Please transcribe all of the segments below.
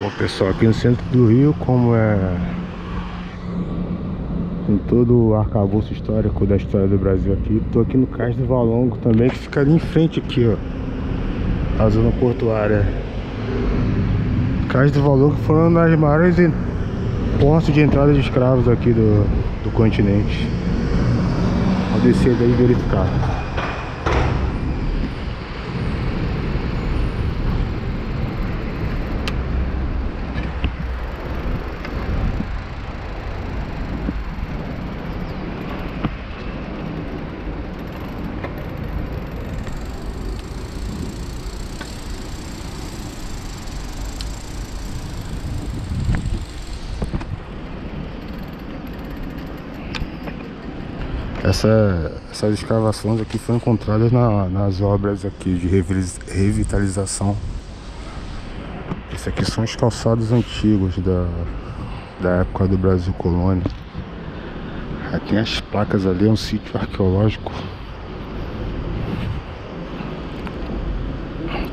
Bom, pessoal, aqui no centro do Rio, como tem todo o arcabouço histórico da história do Brasil aqui, tô aqui no Cais do Valongo também, que fica ali em frente aqui, ó, a zona portuária. Cais do Valongo foi uma das maiores portos de entrada de escravos aqui do continente. Vou descer daí e verificar. Essas escavações aqui foram encontradas nas obras aqui de revitalização. Esses aqui são os calçados antigos da época do Brasil colônia. Aí tem as placas ali, é um sítio arqueológico.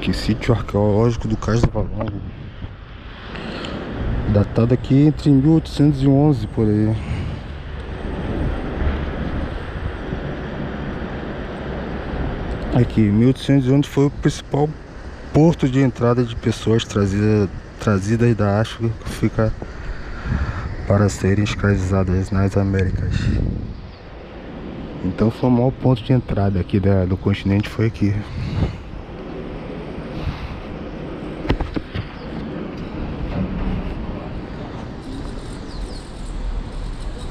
Que sítio arqueológico do Cais do Valongo, datado aqui entre 1811 por aí. Aqui, 1811 foi o principal porto de entrada de pessoas trazidas da África para serem escravizadas nas Américas. Então foi o maior ponto de entrada aqui do continente, foi aqui.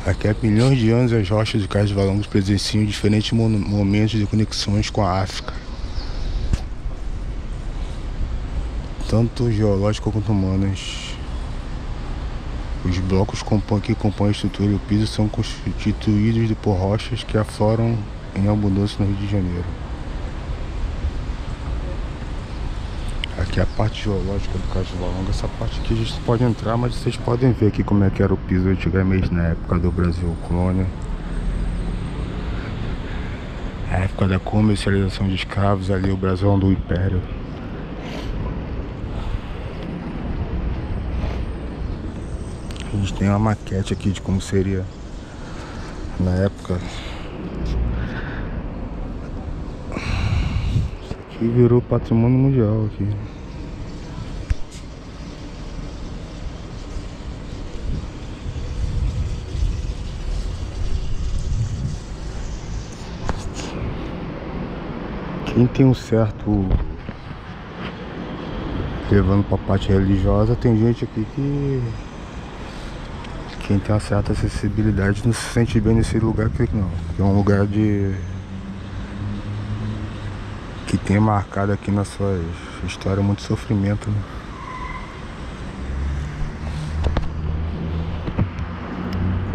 Aqui há milhões de anos as rochas de Cais do Valongo presenciam diferentes momentos de conexões com a África, tanto geológicas quanto humanas. Os blocos que compõem a estrutura e o piso são constituídos por rochas que afloram em abundância no Rio de Janeiro. Aqui é a parte geológica do Cais do Valongo. Essa parte aqui a gente pode entrar, mas vocês podem ver aqui como é que era o piso antigamente na época do Brasil colônia. A época da comercialização de escravos, ali o brasão do Império. A gente tem uma maquete aqui de como seria na época. Isso aqui virou patrimônio mundial aqui. Quem tem um certo, levando pra parte religiosa, tem gente aqui que quem tem uma certa acessibilidade não se sente bem nesse lugar aqui não. É um lugar que tem marcado aqui na sua história muito sofrimento, né?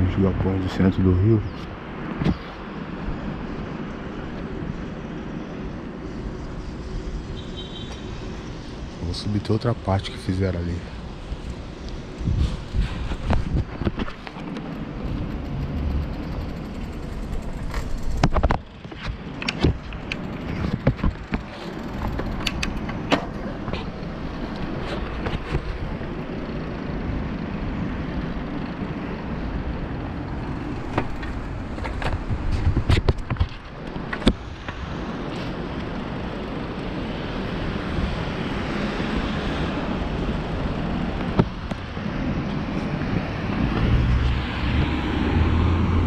Os galpões do centro do Rio. Vou subir toda outra parte que fizeram ali.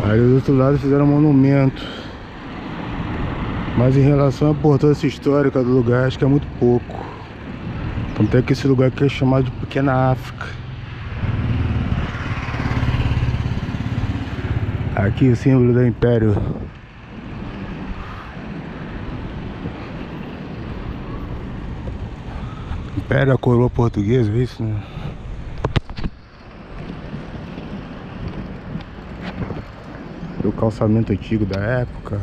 Aí do outro lado fizeram um monumento. Mas em relação à importância histórica do lugar, acho que é muito pouco. Tanto é que esse lugar aqui é chamado de Pequena África. Aqui o símbolo do Império. Império, a coroa portuguesa, é isso, né? O calçamento antigo da época.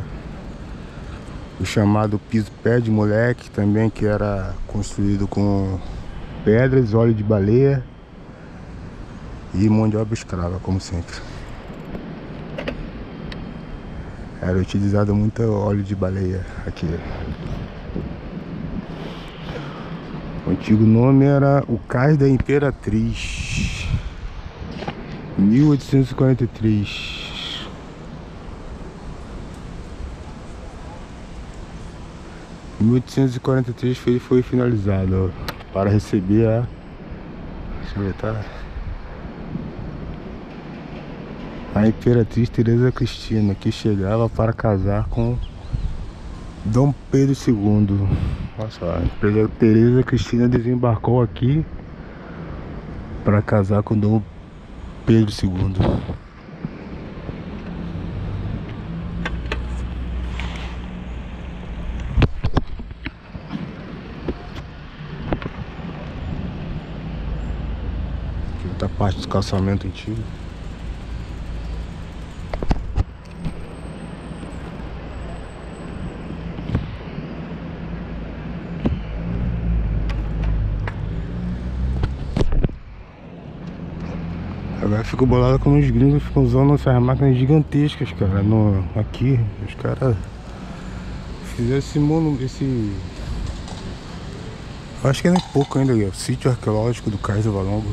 O chamado piso pé de moleque também, que era construído com pedras, óleo de baleia e mão de obra escrava, como sempre. Era utilizado muito óleo de baleia aqui. O antigo nome era o Cais da Imperatriz, 1843. Em 1843 foi finalizado, ó, para receber a... Deixa eu ver, tá? A Imperatriz Teresa Cristina, que chegava para casar com Dom Pedro II. Olha só, a Teresa Cristina desembarcou aqui para casar com Dom Pedro II. Aqui outra parte do calçamento antigo. Agora eu fico bolado como os gringos ficam usando essas máquinas gigantescas, cara. Aqui, os caras fizeram esse... Eu acho que é nem pouco ainda, o sítio arqueológico do Cais do Valongo.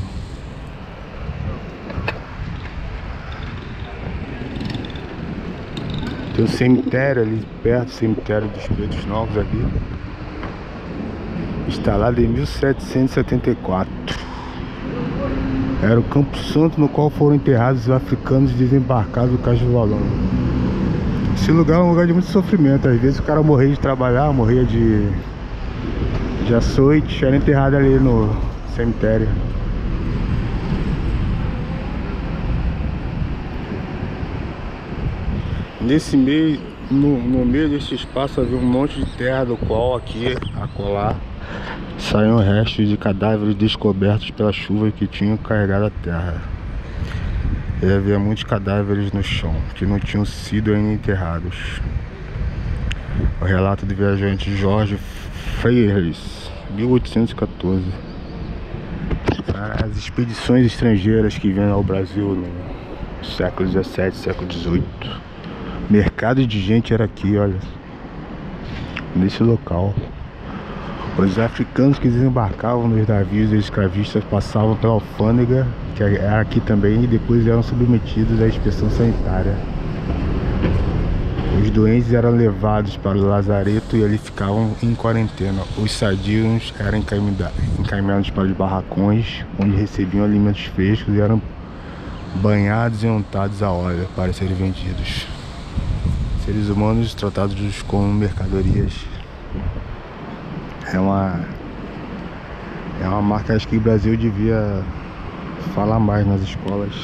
Tem o cemitério ali perto, o cemitério dos Pretos Novos ali, instalado em 1774. Era o Campo Santo no qual foram enterrados os africanos desembarcados do Cais do Valongo. Esse lugar é um lugar de muito sofrimento. Às vezes o cara morria de trabalhar, morria de açoite, era enterrado ali no cemitério. Nesse meio, no meio desse espaço havia um monte de terra, do qual aqui, acolá, saíam restos de cadáveres descobertos pela chuva que tinham carregado a terra. E havia muitos cadáveres no chão que não tinham sido ainda enterrados. O relato do viajante Jorge Freiris, 1814. As expedições estrangeiras que vieram ao Brasil no século XVII, século XVIII. Mercado de gente era aqui, olha, nesse local. Os africanos que desembarcavam nos navios e escravistas passavam pela alfândega, que era aqui também, e depois eram submetidos à inspeção sanitária. Os doentes eram levados para o lazareto e ali ficavam em quarentena. Os sadios eram encaminhados para os barracões, onde recebiam alimentos frescos e eram banhados e untados a óleo para serem vendidos. Seres humanos tratados como mercadorias. É uma marca, acho que o Brasil devia falar mais nas escolas.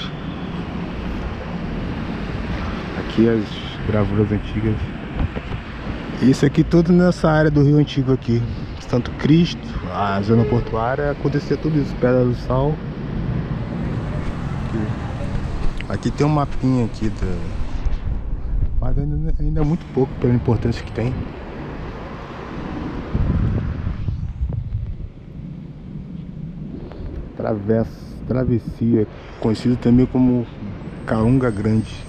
Aqui as gravuras antigas. Isso aqui tudo nessa área do Rio Antigo aqui. Santo Cristo, a zona portuária, acontecia tudo isso. Pedra do Sal. Aqui tem um mapinha aqui mas ainda é muito pouco pela importância que tem. Travessia, conhecido também como Caunga Grande,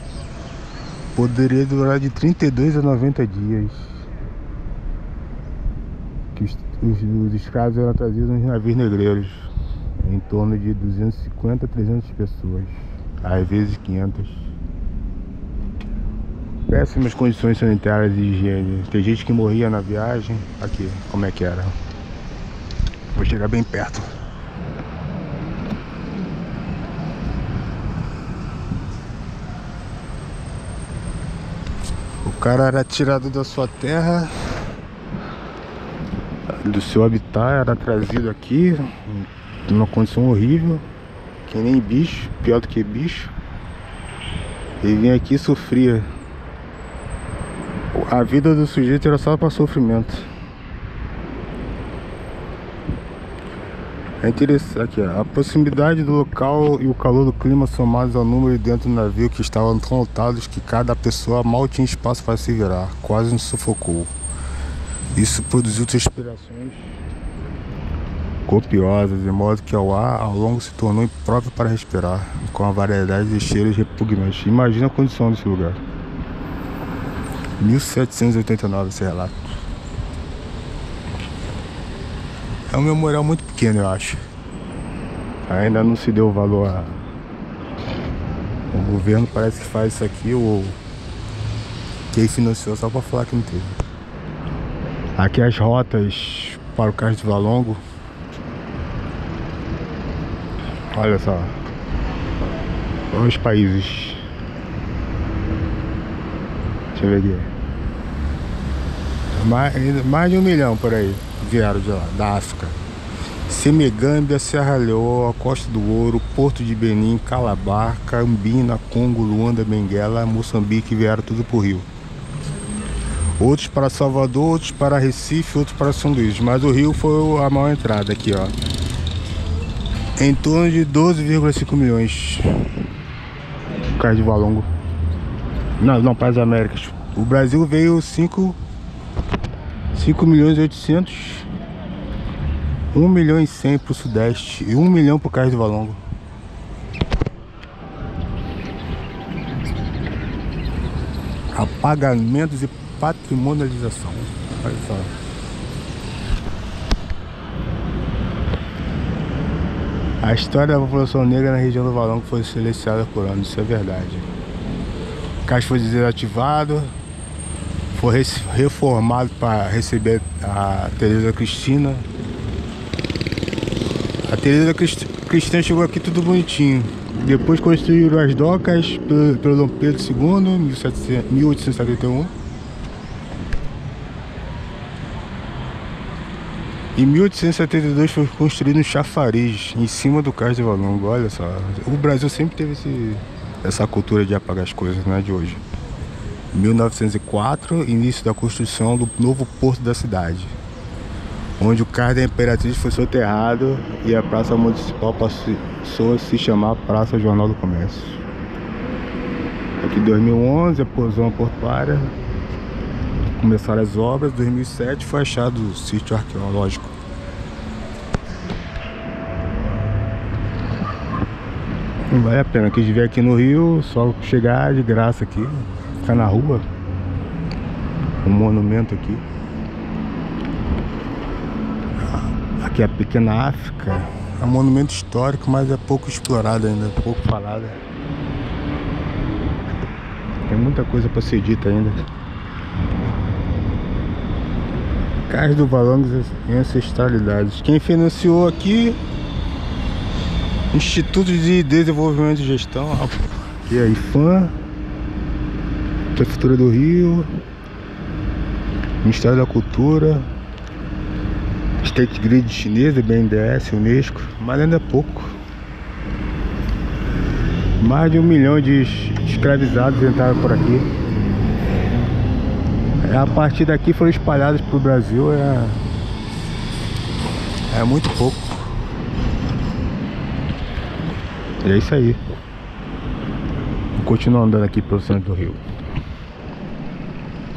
poderia durar de 32 a 90 dias. Que os escravos eram trazidos nos navios negreiros, em torno de 250 a 300 pessoas, às vezes 500. Péssimas condições sanitárias e higiene. Tem gente que morria na viagem. Aqui, como é que era. Vou chegar bem perto. O cara era tirado da sua terra, do seu habitat, era trazido aqui numa condição horrível, que nem bicho, pior do que bicho. Ele vinha aqui e sofria. A vida do sujeito era só para sofrimento. É interessante aqui, ó, a proximidade do local e o calor do clima somados ao número dentro do navio que estavam tão lotados que cada pessoa mal tinha espaço para se virar, quase nos sufocou. Isso produziu transpirações copiosas, de modo que o ar ao longo se tornou impróprio para respirar, com a variedade de cheiros repugnantes. Imagina a condição desse lugar. 1789 esse relato. É um memorial muito pequeno, eu acho. Ainda não se deu valor a... O governo parece que faz isso aqui, ou quem financiou só pra falar que não teve. Aqui as rotas para o Cais do Valongo. Olha só. Olha os países. Deixa eu ver aqui. Mais de 1 milhão por aí vieram de lá, da África. Senegâmbia, Serra Leoa, Costa do Ouro, Porto de Benim, Calabar, Cambina, Congo, Luanda, Benguela, Moçambique, vieram tudo pro Rio. Outros para Salvador, outros para Recife, outros para São Luís. Mas o Rio foi a maior entrada aqui, ó. Em torno de 12,5 milhões. Cais do Valongo. Não, para as Américas. O Brasil veio 5 milhões e 800. 1 milhão e 100 pro Sudeste e 1 milhão pro Cais do Valongo. Apagamentos e patrimonialização. Olha só. A história da população negra na região do Valongo foi silenciada por anos, isso é verdade. O cais foi desativado, foi reformado para receber a Tereza Cristina. A Tereza Cristina chegou aqui tudo bonitinho. Depois construíram as docas pelo Dom Pedro II, em 1871. Em 1872 foi construído um chafariz em cima do Cais do Valongo. Olha só, o Brasil sempre teve essa cultura de apagar as coisas, não é de hoje. Em 1904, início da construção do novo porto da cidade, onde o Cais da Imperatriz foi soterrado e a praça municipal passou a se chamar Praça Jornal do Comércio. Aqui em 2011, a zona portuária, começaram as obras. Em 2007 foi achado o sítio arqueológico. Não vale a pena, quem estiver aqui no Rio, só chegar de graça aqui, ficar na rua. Um monumento aqui. Aqui é a Pequena África, é um monumento histórico, mas é pouco explorado ainda, pouco falado. Tem muita coisa para ser dita ainda. Cais do Valongo e ancestralidades. Quem financiou aqui? Instituto de Desenvolvimento e Gestão. Aqui é a IFAM, Prefeitura do Rio, Ministério da Cultura, State Grid chinesa, BNDES, Unesco, mas ainda é pouco. Mais de 1 milhão de escravizados entraram por aqui. A partir daqui foram espalhados para o Brasil, é muito pouco. E é isso aí. Vou continuar andando aqui pelo centro do Rio.